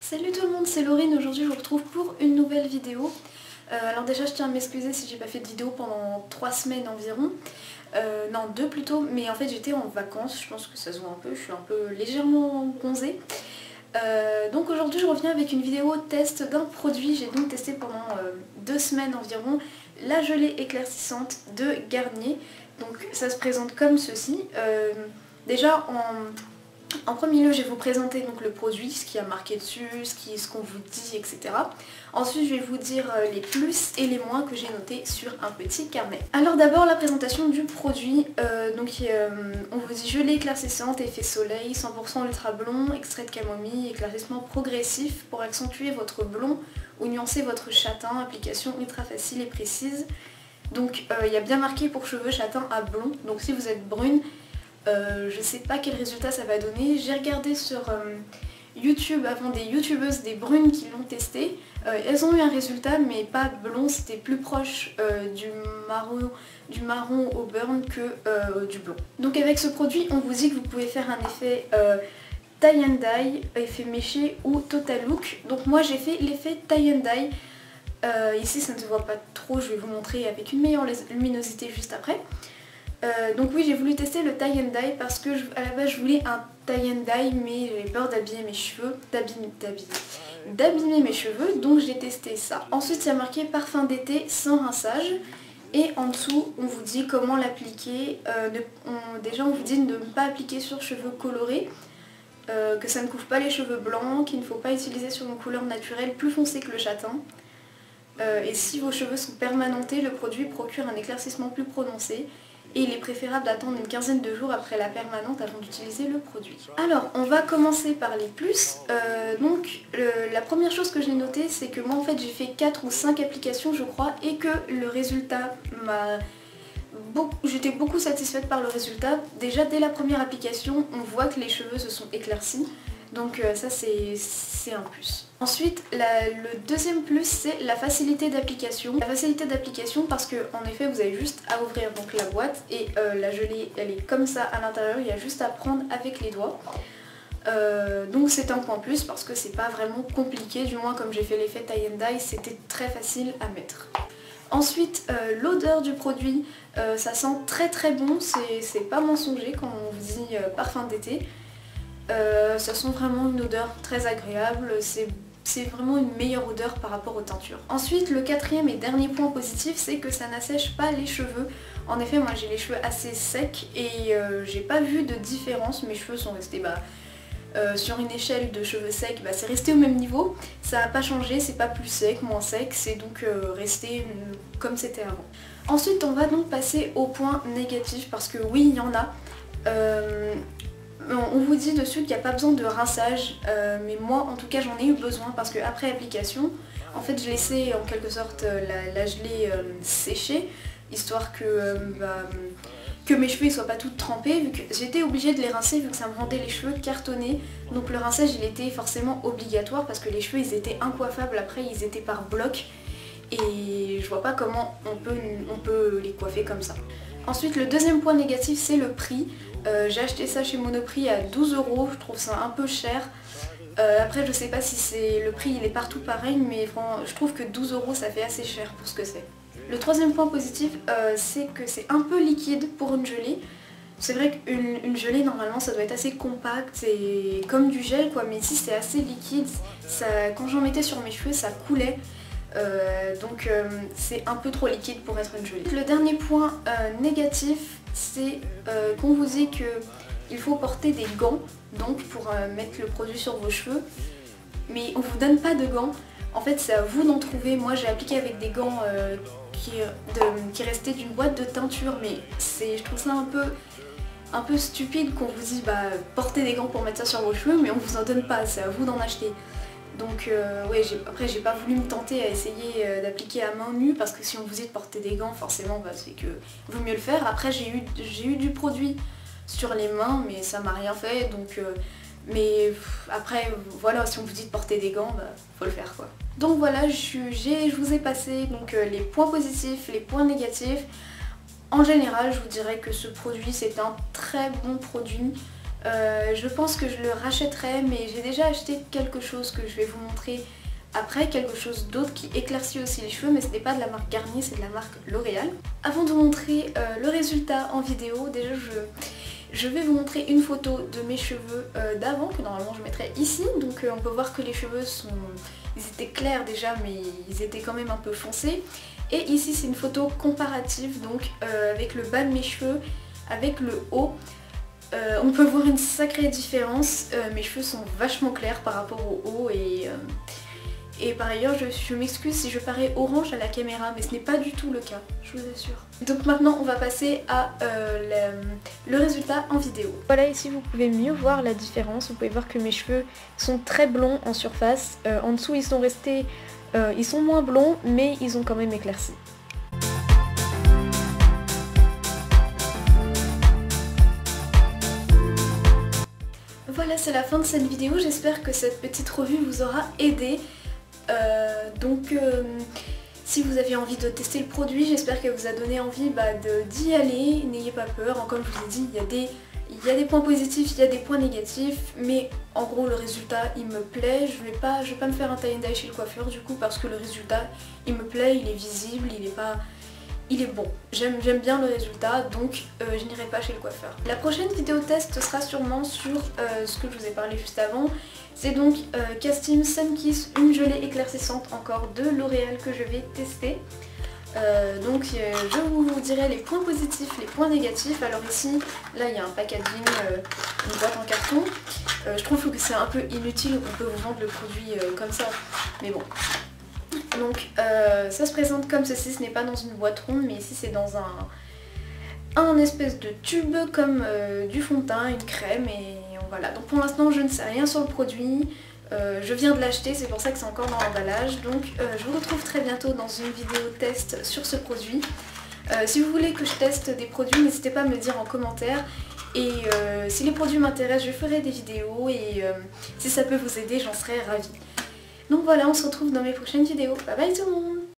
Salut tout le monde, c'est Laurine. Aujourd'hui je vous retrouve pour une nouvelle vidéo. Alors déjà je tiens à m'excuser si j'ai pas fait de vidéo pendant 3 semaines environ. Non, 2 plutôt, mais en fait j'étais en vacances, je pense que ça se voit un peu, je suis un peu légèrement bronzée. Donc aujourd'hui je reviens avec une vidéo test d'un produit. J'ai donc testé pendant 2 semaines environ la gelée éclaircissante de Garnier. Donc ça se présente comme ceci. Déjà en premier lieu, je vais vous présenter donc le produit, ce qui a marqué dessus, ce qu'on vous dit, etc. Ensuite, je vais vous dire les plus et les moins que j'ai notés sur un petit carnet. Alors d'abord, la présentation du produit. On vous dit gelée éclaircissante, effet soleil, 100% ultra blond, extrait de camomille, éclaircissement progressif pour accentuer votre blond ou nuancer votre châtain, application ultra facile et précise. Donc il y a bien marqué pour cheveux châtain à blond, donc si vous êtes brune, je sais pas quel résultat ça va donner. J'ai regardé sur YouTube avant des youtubeuses, des brunes qui l'ont testé. Elles ont eu un résultat mais pas blond, c'était plus proche du marron au burn que du blond. Donc avec ce produit on vous dit que vous pouvez faire un effet tie and dye, effet méché ou total look. Donc moi j'ai fait l'effet tie and dye. Ici ça ne se voit pas trop, je vais vous montrer avec une meilleure luminosité juste après. Donc oui, j'ai voulu tester le tie and dye parce que à la base je voulais un tie and dye mais j'avais peur d'abîmer mes cheveux, d'abîmer mes cheveux, donc j'ai testé ça. Ensuite il y a marqué parfum d'été sans rinçage et en dessous on vous dit comment l'appliquer. Déjà on vous dit de ne pas appliquer sur cheveux colorés, que ça ne couvre pas les cheveux blancs, qu'il ne faut pas utiliser sur une couleur naturelle plus foncée que le châtain. Et si vos cheveux sont permanentés, le produit procure un éclaircissement plus prononcé. Et il est préférable d'attendre une quinzaine de jours après la permanente avant d'utiliser le produit. Alors, on va commencer par les plus. La première chose que j'ai notée, c'est que moi en fait j'ai fait 4 ou 5 applications je crois, et que le résultat j'étais beaucoup satisfaite par le résultat. Déjà dès la première application, on voit que les cheveux se sont éclaircis. Donc ça c'est un plus. Ensuite, le deuxième plus, c'est la facilité d'application. La facilité d'application parce que en effet vous avez juste à ouvrir donc la boîte et la gelée elle est comme ça à l'intérieur, il y a juste à prendre avec les doigts. Donc c'est un point plus parce que c'est pas vraiment compliqué, du moins comme j'ai fait l'effet tie and dye, c'était très facile à mettre. Ensuite, l'odeur du produit, ça sent très très bon, c'est pas mensonger quand on vous dit parfum d'été. Ça sent vraiment une odeur très agréable, c'est vraiment une meilleure odeur par rapport aux teintures. Ensuite, le quatrième et dernier point positif, c'est que ça n'assèche pas les cheveux. En effet, moi j'ai les cheveux assez secs et j'ai pas vu de différence, mes cheveux sont restés sur une échelle de cheveux secs, c'est resté au même niveau, ça n'a pas changé, c'est pas plus sec, moins sec, c'est donc resté comme c'était avant. Ensuite, on va donc passer au point négatif parce que oui, il y en a. On vous dit dessus qu'il n'y a pas besoin de rinçage, mais moi en tout cas j'en ai eu besoin parce que après application, en fait je laissais en quelque sorte la gelée sécher, histoire que mes cheveux ne soient pas toutes trempés, vu que j'étais obligée de les rincer vu que ça me rendait les cheveux cartonnés. Donc le rinçage il était forcément obligatoire parce que les cheveux ils étaient incoiffables après, ils étaient par bloc et je vois pas comment on peut les coiffer comme ça. Ensuite le deuxième point négatif c'est le prix. J'ai acheté ça chez Monoprix à 12 €, je trouve ça un peu cher. Après je sais pas si le prix il est partout pareil, mais je trouve que 12 € ça fait assez cher pour ce que c'est. Le troisième point positif c'est que c'est un peu liquide pour une gelée. C'est vrai qu'une gelée normalement ça doit être assez compact et comme du gel quoi, mais ici c'est assez liquide. Quand j'en mettais sur mes cheveux ça coulait. C'est un peu trop liquide pour être une gelée. Le dernier point négatif c'est qu'on vous dit qu'il faut porter des gants donc pour mettre le produit sur vos cheveux, mais on vous donne pas de gants, en fait c'est à vous d'en trouver. Moi j'ai appliqué avec des gants qui restaient d'une boîte de teinture, mais je trouve ça un peu stupide qu'on vous dise portez des gants pour mettre ça sur vos cheveux, mais on vous en donne pas, c'est à vous d'en acheter. Donc ouais, après j'ai pas voulu me tenter à essayer d'appliquer à main nue parce que si on vous dit de porter des gants forcément c'est que vaut mieux le faire. Après j'ai eu du produit sur les mains mais ça m'a rien fait, donc mais après voilà, si on vous dit de porter des gants faut le faire quoi. Donc voilà, je vous ai passé donc les points positifs, les points négatifs. En général je vous dirais que ce produit c'est un très bon produit. Je pense que je le rachèterai, mais j'ai déjà acheté quelque chose que je vais vous montrer après, quelque chose d'autre qui éclaircit aussi les cheveux, mais ce n'est pas de la marque Garnier, c'est de la marque L'Oréal. Avant de vous montrer le résultat en vidéo, déjà je vais vous montrer une photo de mes cheveux d'avant, que normalement je mettrai ici. Donc on peut voir que les cheveux ils étaient clairs déjà, mais ils étaient quand même un peu foncés. Et ici c'est une photo comparative, donc avec le bas de mes cheveux, avec le haut. On peut voir une sacrée différence, mes cheveux sont vachement clairs par rapport au haut et par ailleurs je m'excuse si je parais orange à la caméra, mais ce n'est pas du tout le cas, je vous assure. Donc maintenant on va passer à le résultat en vidéo. Voilà, ici vous pouvez mieux voir la différence, vous pouvez voir que mes cheveux sont très blonds en surface, en dessous ils sont restés, ils sont moins blonds mais ils ont quand même éclairci. Voilà, c'est la fin de cette vidéo, j'espère que cette petite revue vous aura aidé. Si vous avez envie de tester le produit, j'espère qu'elle vous a donné envie d'y aller, n'ayez pas peur. Comme je vous ai dit, il y a des points positifs, il y a des points négatifs, mais en gros le résultat il me plaît. Je vais pas me faire un tie and dye chez le coiffeur du coup, parce que le résultat il me plaît, il est visible, il est bon. J'aime bien le résultat, donc je n'irai pas chez le coiffeur. La prochaine vidéo test sera sûrement sur ce que je vous ai parlé juste avant. C'est donc Kasteam Sun Kiss, une gelée éclaircissante encore de L'Oréal que je vais tester. Je vous dirai les points positifs, les points négatifs. Alors ici, là il y a un packaging, une boîte en carton. Je trouve que c'est un peu inutile qu'on peut vous vendre le produit comme ça, mais bon. Donc ça se présente comme ceci, ce n'est pas dans une boîte ronde, mais ici c'est dans un espèce de tube comme du fond de teint, une crème, et voilà. Donc pour l'instant je ne sais rien sur le produit, je viens de l'acheter, c'est pour ça que c'est encore dans l'emballage. Donc je vous retrouve très bientôt dans une vidéo test sur ce produit. Si vous voulez que je teste des produits, n'hésitez pas à me le dire en commentaire. Et si les produits m'intéressent, je ferai des vidéos, et si ça peut vous aider, j'en serai ravie. Donc voilà, on se retrouve dans mes prochaines vidéos. Bye bye tout le monde!